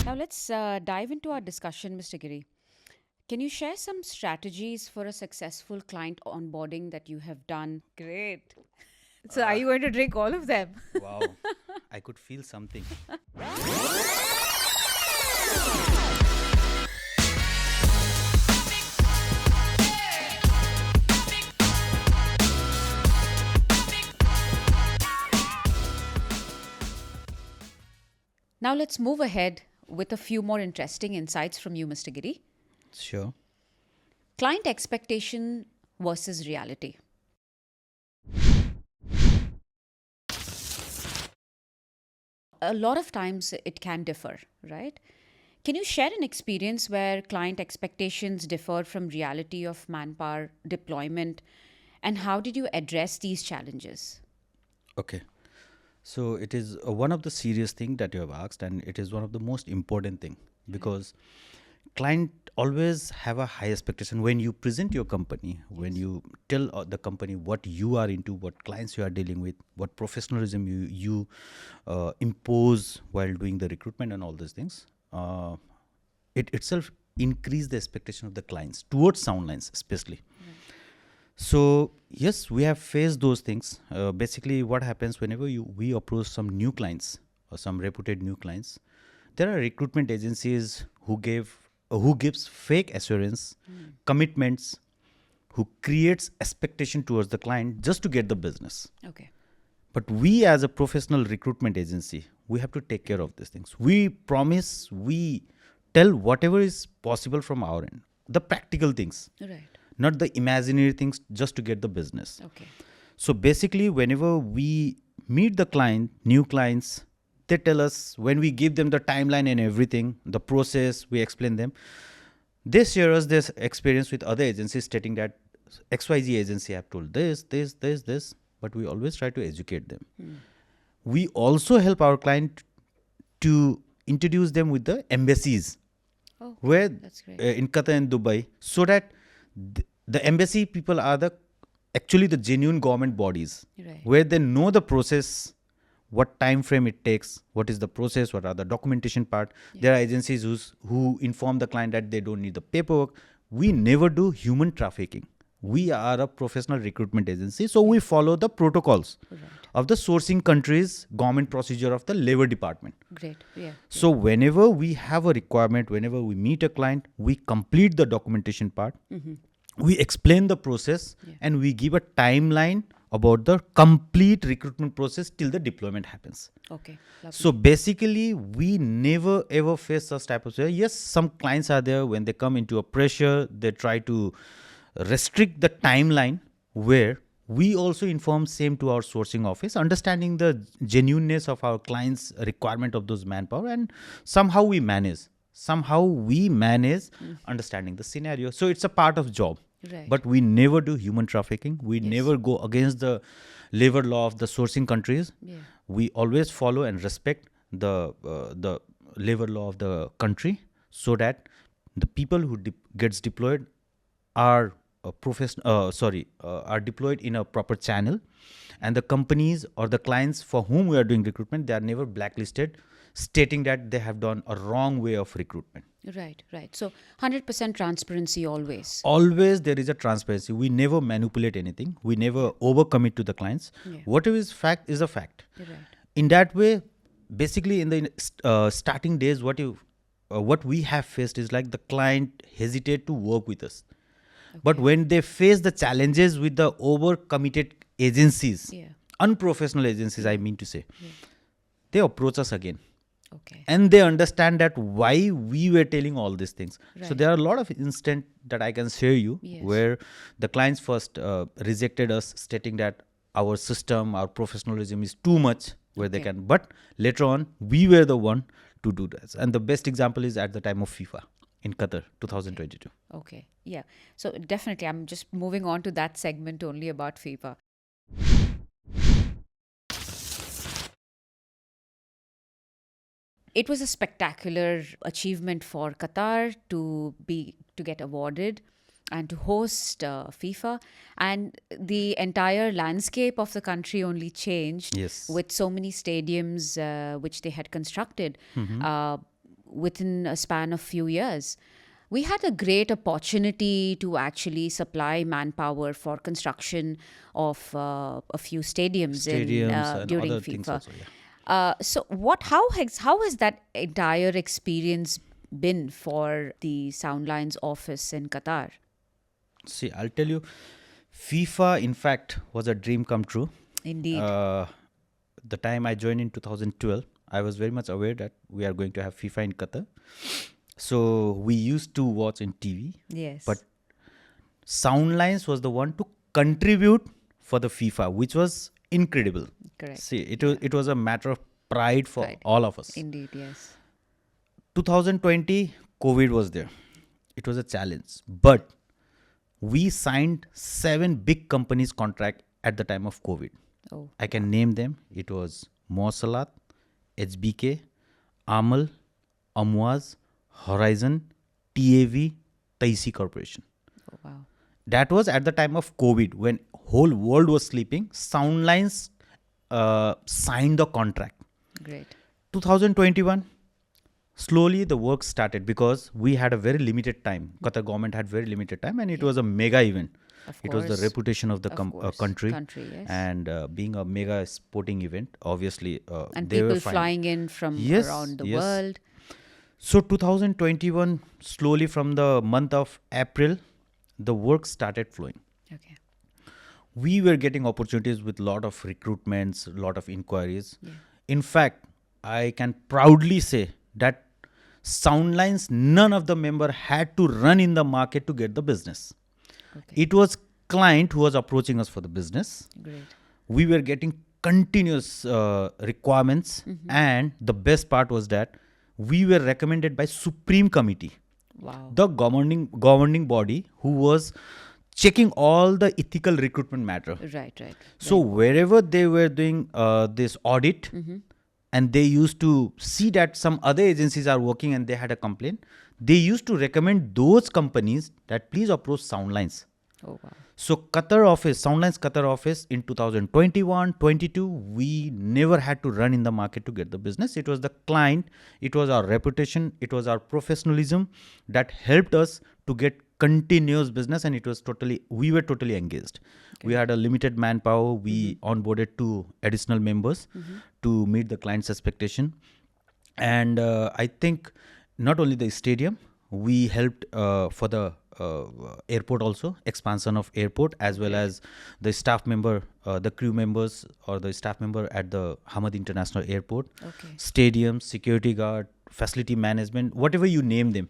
Now let's dive into our discussion, Mr. Giri. Can you share some strategies for a successful client onboarding that you have done? Great. So, are Uh, you going to drink all of them? wow, I could feel something. Now, let's move ahead with a few more interesting insights from you, Mr. Giri. Sure. Client expectation versus reality. A lot of times it can differ, right? Can you share an experience where client expectations differ from reality of manpower deployment, and how did you address these challenges? Okay. So it is one of the serious thing that you have asked, and it is one of the most important thing because client always have a high expectation when you present your company, when you tell the company what you are into, what clients you are dealing with, what professionalism you impose while doing the recruitment and all these things. It itself increase the expectation of the clients towards Soundlines, especially. So yes, we have faced those things. Basically, what happens whenever we approach some new clients or some reputed new clients, there are recruitment agencies who gives fake assurance, commitments, who creates expectation towards the client just to get the business. Okay. But we as a professional recruitment agency, we have to take care of these things. We promise, we tell whatever is possible from our end, the practical things, Right. not the imaginary things just to get the business. Okay. So basically, whenever we meet the client, new clients, they tell us when we give them the timeline and everything, the process, we explain them. They share us this experience with other agencies stating that XYZ agency have told this, but we always try to educate them. We also help our client to introduce them with the embassies Oh, where that's great. in Qatar and Dubai, so that the embassy people are the actually the genuine government bodies Right. where they know the process, what time frame it takes, what is the process, what are the documentation part. There are agencies who inform the client that they don't need the paperwork. We never do human trafficking. We are a professional recruitment agency, so we follow the protocols Right. of the sourcing country's government procedure of the labor department. Great. Yeah. So whenever we have a requirement, whenever we meet a client, we complete the documentation part, we explain the process, and we give a timeline about the complete recruitment process till the deployment happens. Okay. Lovely. So basically, we never ever face such type of. Yes, some clients are there when they come into a pressure, they try to restrict the timeline, where we also inform same to our sourcing office, understanding the genuineness of our clients requirement of those manpower, and somehow we manage understanding the scenario. So it's a part of job. Right. But we never do human trafficking. We never go against the labor law of the sourcing countries. Yeah. We always follow and respect the labor law of the country, so that the people who gets deployed are are deployed in a proper channel, and the companies or the clients for whom we are doing recruitment, they are never blacklisted stating that they have done a wrong way of recruitment. Right. Right. So 100% transparency always. Always there is a transparency. We never manipulate anything. We never overcommit to the clients. Yeah. Whatever is fact is a fact. Right. In that way, basically in the starting days, what we have faced is like the client hesitate to work with us. But when they face the challenges with the overcommitted agencies, Yeah. unprofessional agencies, I mean to say, they approach us again. Okay. And they understand that why we were telling all these things. So Right. there are a lot of instances that I can share you, Yes. where the clients first rejected us, stating that our system, our professionalism is too much, where they Okay. can. But later on, we were the one to do that. And the best example is at the time of FIFA in Qatar, 2022. Okay. Yeah. So definitely, I'm just moving on to that segment only about FIFA. It was a spectacular achievement for Qatar to get awarded and to host FIFA, and the entire landscape of the country only changed Yes. with so many stadiums which they had constructed. Uh, within a span of few years. We had a great opportunity to actually supply manpower for construction of a few stadiums in Stadiums and during other things FIFA. also. Yeah. How has that entire experience been for the Soundlines office in Qatar? See, I'll tell you, FIFA, in fact, was a dream come true. Indeed. Uh, the time I joined in 2012, I was very much aware that we are going to have FIFA in Qatar. So we used to watch in TV, Yes. but Soundlines was the one to contribute for the FIFA, which was incredible. Correct. See, it was a matter of pride for Pride. all of us. Indeed, yes. 2020, COVID was there. It was a challenge, but we signed 7 big companies contract at the time of COVID. Oh, I can name them. It was Mosalat, HBK, Amal, Amwaz, Horizon, TAV, Taisi Corporation. oh wow. That was at the time of COVID when whole world was sleeping. Soundlines signed the contract. Great. 2021, slowly the work started because we had a very limited time. Qatar government had very limited time, and it was a mega event. Of It was the course. reputation of the Of course. country, Country, yes. and being a mega sporting event, obviously And they were people fine. flying in from Yes, around the yes. world. So 2021, slowly from the month of April, the work started flowing. Okay. We were getting opportunities with lot of recruitments, lot of inquiries. Yeah. In fact, I can proudly say that Soundlines, none of the member had to run in the market to get the business. Okay. It was client who was approaching us for the business. Great. We were getting continuous requirements, and the best part was that we were recommended by Supreme Committee, Wow. the governing body who was checking all the ethical recruitment matter. Right. So wherever they were doing this audit, and they used to see that some other agencies are working and they had a complaint, they used to recommend those companies that please approach Soundlines. Oh wow. So Soundlines Qatar office in 2021-22, we never had to run in the market to get the business. It was the client, it was our reputation, it was our professionalism that helped us to get continuous business, and we were totally engaged. Okay. We had a limited manpower. We onboarded 2 additional members to meet the client's expectation. And I think not only the stadium, we helped for the airport also, expansion of airport, as well as the staff member, the crew members or the staff member at the Hamad International Airport, stadium, security guard, facility management, whatever you name them.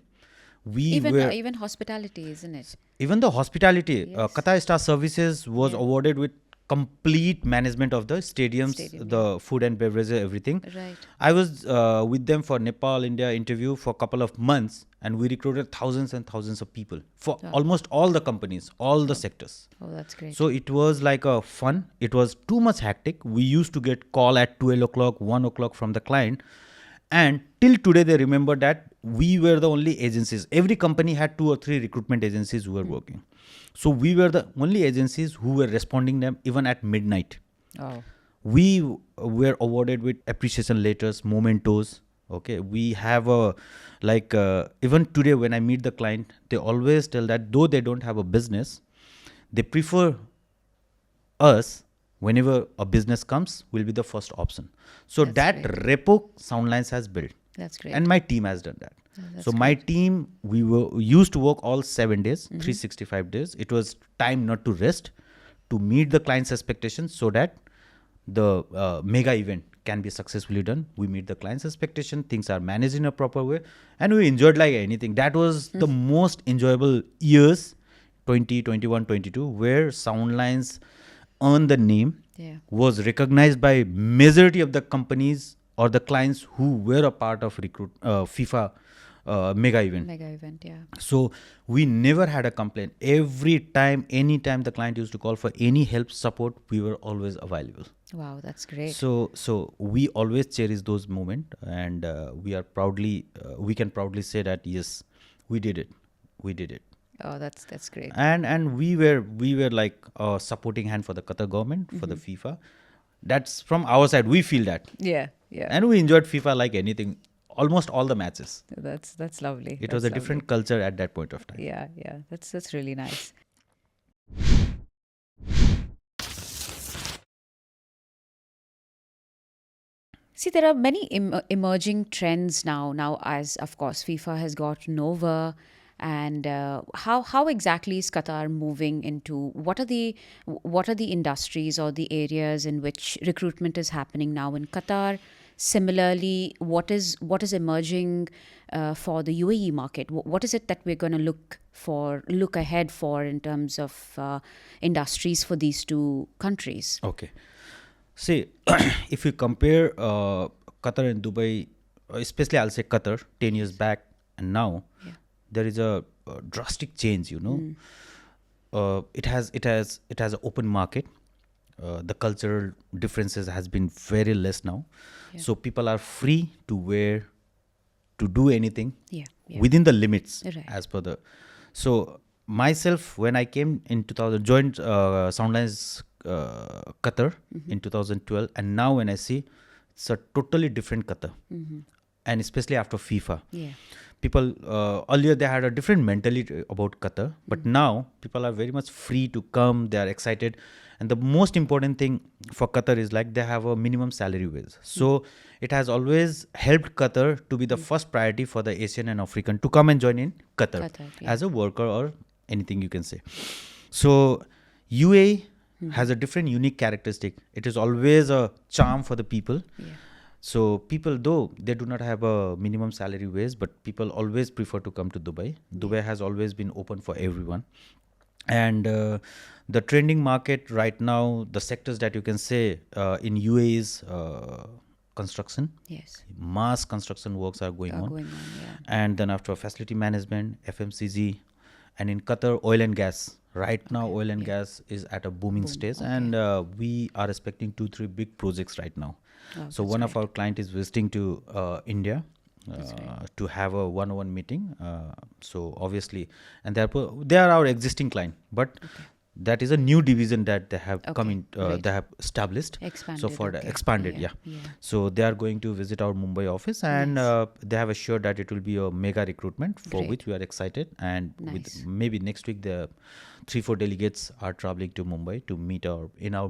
Even hospitality, isn't it? Even the hospitality, Yes. Qatar Star Services was awarded with complete management of the stadiums, the food and beverages, everything. Right. I was with them for Nepal, India interview for a couple of months, and we recruited thousands and thousands of people for almost all the companies, all the sectors. Oh, that's great. So it was like a fun. It was too much hectic. We used to get call at 12 o'clock, 1 o'clock from the client. And till today, they remember that we were the only agencies. Every company had 2 or 3 recruitment agencies who were working. So we were the only agencies who were responding them even at midnight. Oh. We were awarded with appreciation letters, mementos. Okay, we have even today when I meet the client, they always tell that though they don't have a business, they prefer us. Whenever a business comes, will be the first option. So That's that repo Soundlines has built. That's great. And my team has done that. That's So my team, we used to work all 7 days, 365 days. It was time not to rest, to meet the client's expectations so that the mega event can be successfully done. We meet the client's expectation, things are managed in a proper way, and we enjoyed like anything. That was the most enjoyable years, 2021, 22, where Soundlines earned the name, was recognized by majority of the companies or the clients who were a part of FIFA mega event. Mega event, yeah. So we never had a complaint. Every time, anytime the client used to call for any help, support, we were always available. Wow, that's great. So we always cherish those moments, and we can proudly say that yes, we did it. Oh, that's great. And we were like a supporting hand for the Qatar government, for the FIFA. That's from our side. We feel that. Yeah. And we enjoyed FIFA like anything. almost all the matches. That's lovely. It was That's a lovely. different culture at that point of time. Yeah, yeah. That's really nice. See, there are many emerging trends now. Now, as of course, FIFA has gotten over, and how exactly is Qatar moving into? What are the industries or the areas in which recruitment is happening now in Qatar? Similarly, what is emerging for the UAE market? What is it that we're going to look ahead for in terms of industries for these two countries? Okay. See, if you compare Qatar and Dubai, especially I'll say Qatar, 10 years back and now, Yeah. there is a drastic change. It has an open market. The cultural differences has been very less now, Yeah. so people are free to wear, to do anything Yeah. Yeah. within the limits Right. as per the. So myself, when I came in 2000, joined Soundlines Qatar in 2012, and now when I see, it's a totally different Qatar, and especially after FIFA. Yeah. People earlier they had a different mentality about Qatar, but now people are very much free to come. They are excited, and the most important thing for Qatar is like they have a minimum salary wage. So it has always helped Qatar to be the first priority for the Asian and African to come and join in Qatar, Qatar, yeah. as a worker or anything you can say. So UAE has a different unique characteristic. It is always a charm for the people. Yeah. So people, though they do not have a minimum salary wage, but people always prefer to come to Dubai. Dubai has always been open for everyone. And the trending market right now, the sectors that you can say in UAE is construction. Yes. Mass construction works are going on. Going on. Yeah. And then after facility management, FMCG, and in Qatar, oil and gas. Right now, oil and gas is at a booming stage, and we are expecting 2-3 big projects right now. Oh, So that's one of great. our client is visiting to India to have a one-on-one meeting. So obviously, and they are our existing client, but that is a new division that they have come in. Great. They have established. So Expanded. for the Okay. expanded, Yeah. yeah. Yeah. So they are going to visit our Mumbai office, and Nice. they have assured that it will be a mega recruitment for Great. which we are excited. And Nice. with maybe next week, the 3-4 delegates are traveling to Mumbai to meet our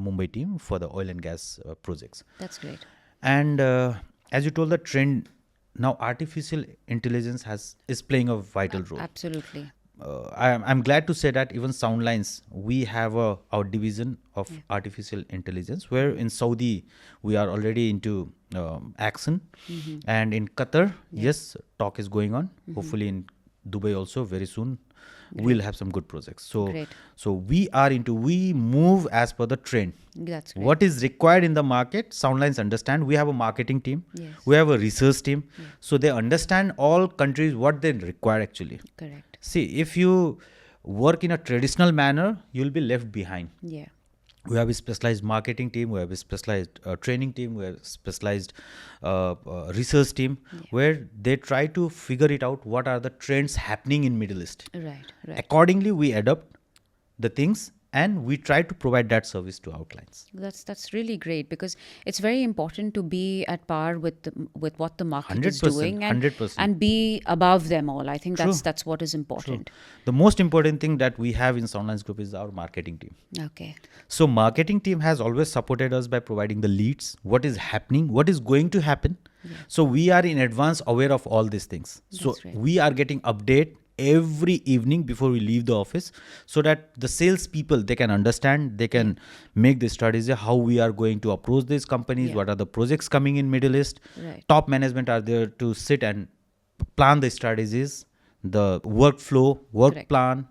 Mumbai team for the oil and gas projects. That's great. And as you told, the trend now, artificial intelligence is playing a vital role. Absolutely. I'm glad to say that even Soundlines, we have our division of artificial intelligence, where in Saudi we are already into action, and in Qatar, yes, talk is going on. Hopefully in Dubai also very soon we'll have some good projects. Great. So we move as per the trend. That's great. What is required in the market, Soundlines understand. We have a marketing team, Yes. we have a research team, so they understand all countries what they require actually. Correct. See, if you work in a traditional manner, you'll be left behind. Yeah. We have a specialized marketing team, we have a specialized training team, we have a specialized research team, where they try to figure it out what are the trends happening in Middle East. Right. Right. Accordingly, we adopt the things and we try to provide that service to our clients. That's really great, because it's very important to be at par with what the market is 100%, doing, and 100%. and be above them all. I think True. that's what is important. The most important thing that we have in Soundlines Group is our marketing team. Okay. So marketing team has always supported us by providing the leads, what is happening, what is going to happen. So we are in advance aware of all these things. So That's right. we are getting update every evening before we leave the office, so that the sales people, they can understand, they can make the strategy how we are going to approach these companies, Yeah. what are the projects coming in Middle East. Right. Top management are there to sit and plan the strategies, the workflow, work Correct. plan,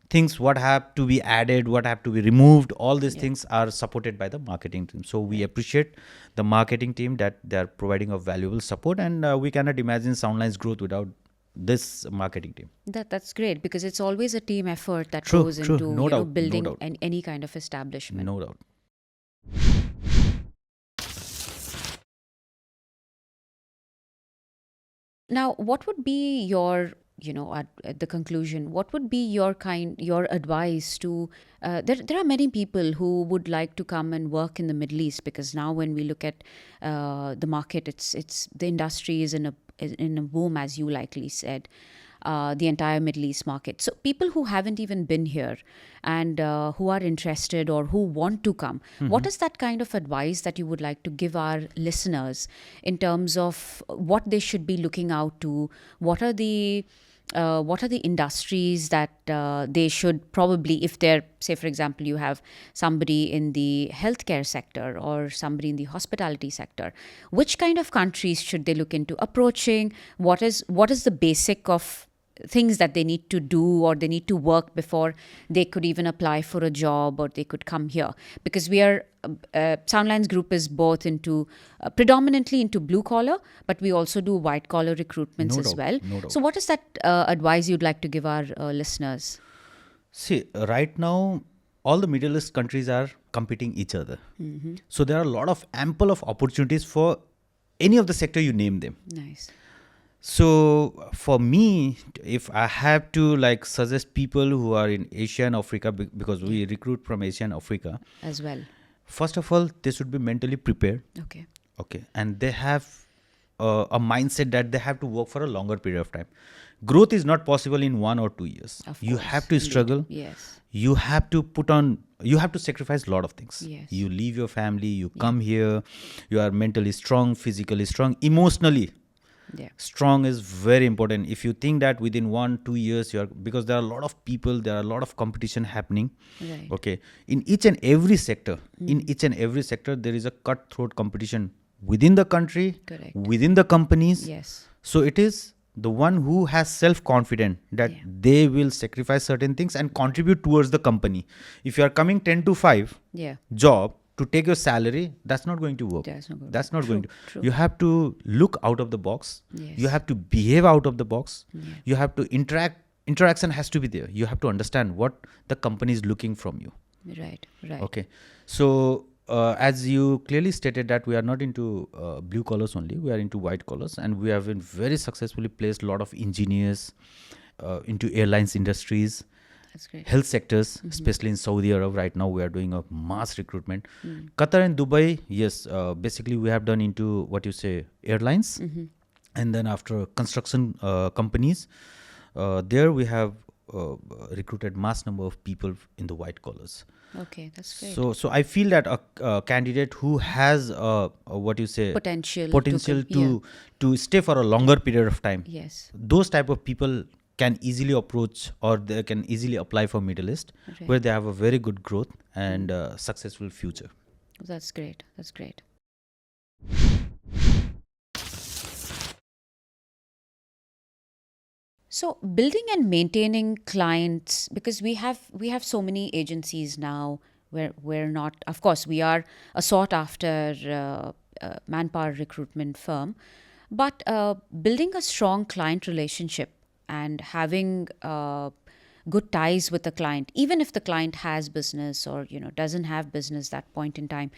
things what have to be added, what have to be removed. All these things are supported by the marketing team. So we appreciate the marketing team that they are providing a valuable support, and we cannot imagine Soundlines growth without this marketing team. That's great, because it's always a team effort that True, goes true. into No doubt, no building doubt. any kind of establishment. No doubt. Now, what would be your, at the conclusion, what would be your advice to, there are many people who would like to come and work in the Middle East, because now when we look at the market, the industry is in in a boom, as you likely said, the entire Middle East market. So people who haven't even been here and who are interested or who want to come, what is that kind of advice that you would like to give our listeners in terms of what they should be looking out to? What are the industries that they should probably, if they're, say, for example, you have somebody in the healthcare sector or somebody in the hospitality sector, which kind of countries should they look into approaching? What is the basic of things that they need to do or they need to work before they could even apply for a job or they could come here? Because we are Soundlines Group is both into predominantly into blue collar, but we also do white collar recruitments No as doubt, well. no doubt. So what is that advice you'd like to give our listeners? See, right now, all the Middle East countries are competing each other. So there are a lot of ample of opportunities for any of the sector you name them. Nice. So for me, if I have to like suggest people who are in Asia and Africa, because we recruit from Asia and Africa, As well. first of all, they should be mentally prepared. Okay. Okay. And they have a mindset that they have to work for a longer period of time. Growth is not possible in 1 or 2 years. Of You course, have to indeed. struggle. Yes. You have to sacrifice a lot of things. Yes. You leave your family, you come here, you are mentally strong, physically strong, emotionally Yeah. strong is very important. If you think that within 1-2 years because there are a lot of people, there are a lot of competition happening. Right. Okay, in each and every sector, there is a cutthroat competition within the country, Correct. within the companies. Yes. So it is the one who has self-confidence that Yeah. they will sacrifice certain things and contribute towards the company. If you are coming 10 to 5 Yeah. job to take your salary, that's not going to work. That's not going to That's work. not going True, to. true. You have to look out of the box. Yes. You have to behave out of the box. Yeah. You have to interaction has to be there. You have to understand what the company is looking from you. Right. Right. Okay. So as you clearly stated that we are not into blue collars only, we are into white collars, and we have been very successfully placed a lot of engineers into airlines industries, That's great. health sectors, especially in Saudi Arab. Right now we are doing a mass recruitment. Qatar and Dubai, yes, basically we have done into what you say airlines, and then after construction companies, there we have recruited mass number of people in the white collars. Okay. That's great. So I feel that a candidate who has what you say Potential. to stay for a longer period of time, Yes. those type of people can easily approach or they can easily apply for Middle East, Right. where they have a very good growth and successful future. That's great. That's great. So building and maintaining clients, because we have so many agencies now where we're not, of course, we are a sought after manpower recruitment firm, but building a strong client relationship and having good ties with the client, even if the client has business or doesn't have business that point in time.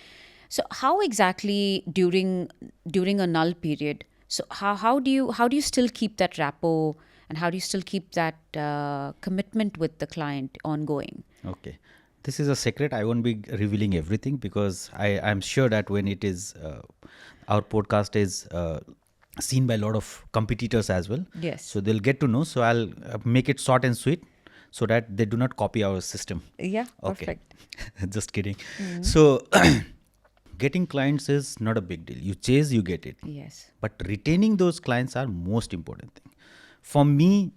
So how exactly during a null period? So how do you still keep that rapport and how do you still keep that commitment with the client ongoing? Okay. This is a secret. I won't be revealing everything because I'm sure that when it is, our podcast is seen by a lot of competitors as well. Yes. So they'll get to know. So I'll make it short and sweet so that they do not copy our system. Yeah, Okay. perfect. Just kidding. So getting clients is not a big deal. You chase, you get it. Yes. But retaining those clients are most important thing. For me,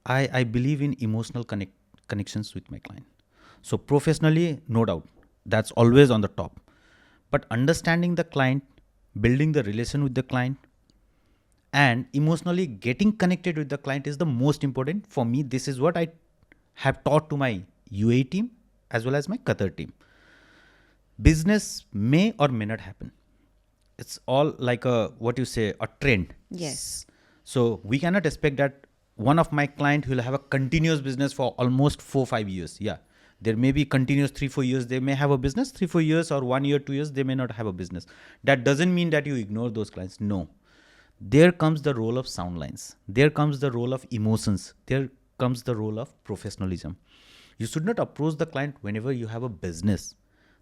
I believe in emotional connections with my client. So professionally, no doubt, that's always on the top. But understanding the client, building the relation with the client, and emotionally getting connected with the client is the most important. For me, this is what I have taught to my UAE team as well as my Qatar team. Business may or may not happen. It's all like a trend. Yes. So we cannot expect that one of my client will have a continuous business for almost 4-5 years. Yeah, there may be continuous 3-4 years. They may have a business 3-4 years, or 1 year 2 years. They may not have a business. That doesn't mean that you ignore those clients. No, there comes the role of Soundlines. There comes the role of emotions. There comes the role of professionalism. You should not approach the client whenever you have a business.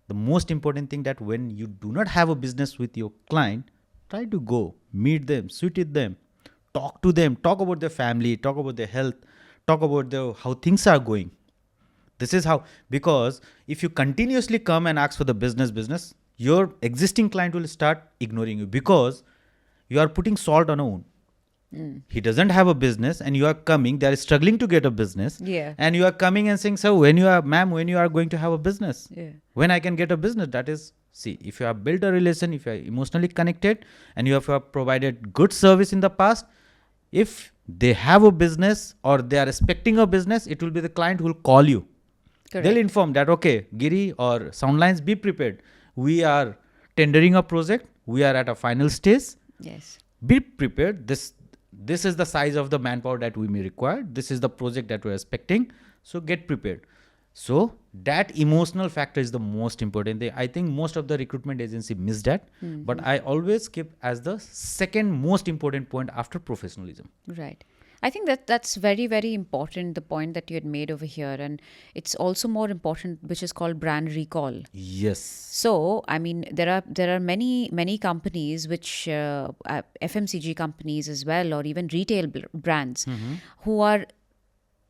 The most important thing that when you do not have a business with your client, try to go meet them, sit with them, talk to them, talk about their family, talk about their health, talk about how things are going. This is how, because if you continuously come and ask for the business, your existing client will start ignoring you, because you are putting salt on a wound. He doesn't have a business and you are coming, they are struggling to get a business. Yeah. And you are coming and saying, so when you are going to have a business? Yeah. When I can get a business? That is, see, if you have built a relation, if you are emotionally connected and you have provided good service in the past, if they have a business or they are expecting a business, it will be the client who will call you. Correct. They'll inform that, okay, Giri or Soundlines, be prepared. We are tendering a project. We are at a final stage. Yes. Be prepared. This is the size of the manpower that we may require. This is the project that we're expecting. So get prepared. So that emotional factor is the most important thing. I think most of the recruitment agency miss that. But I always keep as the second most important point after professionalism. Right. I think that's very, very important, the point that you had made over here. And it's also more important, which is called brand recall. Yes. So, I mean, there are many companies, which FMCG companies as well, or even retail brands, who are.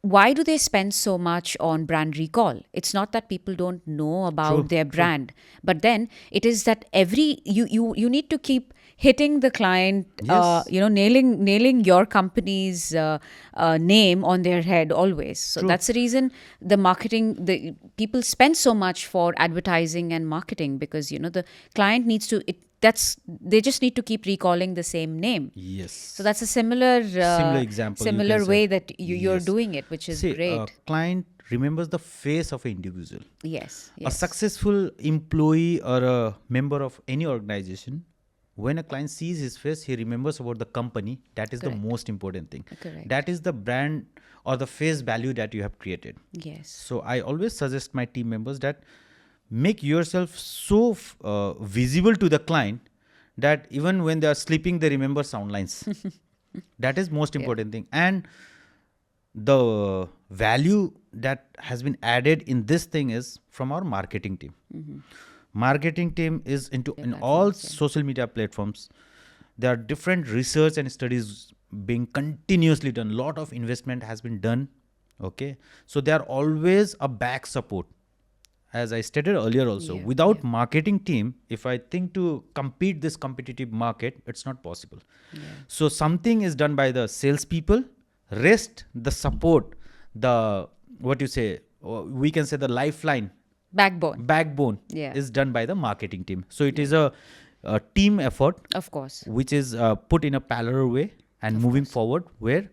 Why do they spend so much on brand recall? It's not that people don't know about their brand, but then it is that you need to keep hitting the client, Yes. nailing your company's name on their head always. So that's the reason the people spend so much for advertising and marketing, because the client needs to. They just need to keep recalling the same name. Yes. So that's a similar example. you similar can say. way that you're Yes. doing it, which is See, great. client remembers the face of an individual. Yes. A successful employee or a member of any organization, when a client sees his face, he remembers about the company. That is Correct. the most important thing. Correct. That is the brand or the face value that you have created. Yes. So I always suggest my team members that make yourself so visible to the client that even when they are sleeping, they remember Soundlines. That is most important thing. And the value that has been added in this thing is from our marketing team. Marketing team is in all social media platforms. There are different research and studies being continuously done. Lot of investment has been done. Okay, so they are always a back support. As I stated earlier also, without marketing team, if I think to compete this competitive market, it's not possible. So something is done by the salespeople. Rest, the support, we can say the lifeline, backbone is done by the marketing team. So it is a team effort, Of course. which is put in a parallel way and moving forward, where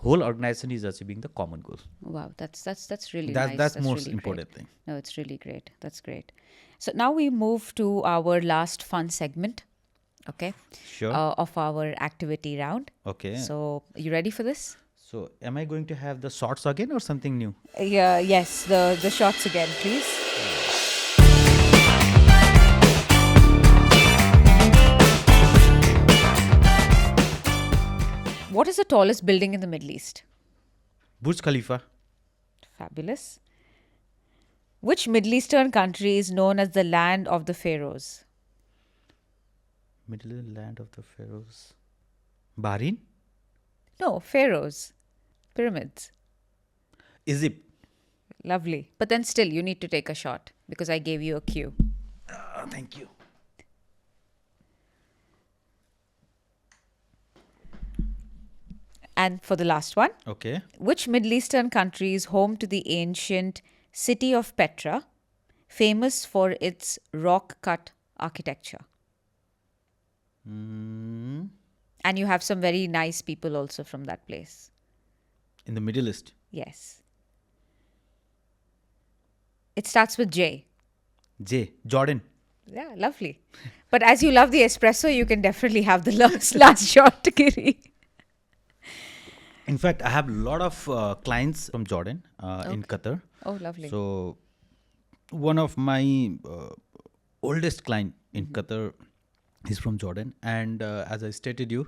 whole organization is achieving the common goal. Wow, that's really That's nice. that's most really important great. thing. No, it's really great. That's great. So now we move to our last fun segment, okay, Sure. of our activity round. Okay. So you ready for this? So am I going to have the shorts again or something new? Yeah. Yes. The shots again, please. What is the tallest building in the Middle East? Burj Khalifa. Fabulous. Which Middle Eastern country is known as the land of the pharaohs? Middle land of the pharaohs. Bahrain. No, pharaohs. Pyramids. Egypt. Lovely. But then still, you need to take a shot because I gave you a cue. Thank you. And for the last one, Okay. which Middle Eastern country is home to the ancient city of Petra, famous for its rock-cut architecture? Mm, And you have some very nice people also from that place. in the Middle East. Yes. It starts with J. J. Jordan. Yeah, lovely. But as you love the espresso, you can definitely have the last shot, Giri. In fact, I have a lot of clients from Jordan in Qatar. Oh, lovely. So one of my oldest client in Qatar is from Jordan. And as I stated you,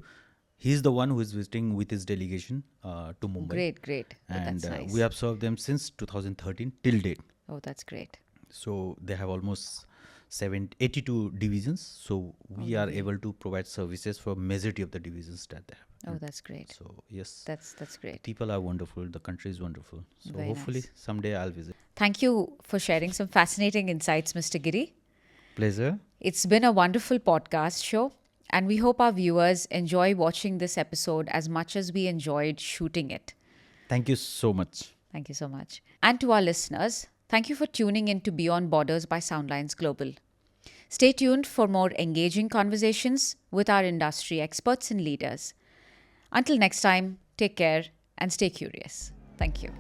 he's the one who is visiting with his delegation to Mumbai. Great. Oh, And that's nice. we have served them since 2013 till date. Oh, that's great. So they have almost 82 divisions. So we are lovely. able to provide services for majority of the divisions that they have. Oh, that's great. So yes, That's great. people are wonderful. The country is wonderful. So Very hopefully nice. someday I'll visit. Thank you for sharing some fascinating insights, Mr. Giri. Pleasure. It's been a wonderful podcast show, and we hope our viewers enjoy watching this episode as much as we enjoyed shooting it. Thank you so much. Thank you so much. And to our listeners, thank you for tuning in to Beyond Borders by Soundlines Global. Stay tuned for more engaging conversations with our industry experts and leaders. Until next time, take care and stay curious. Thank you.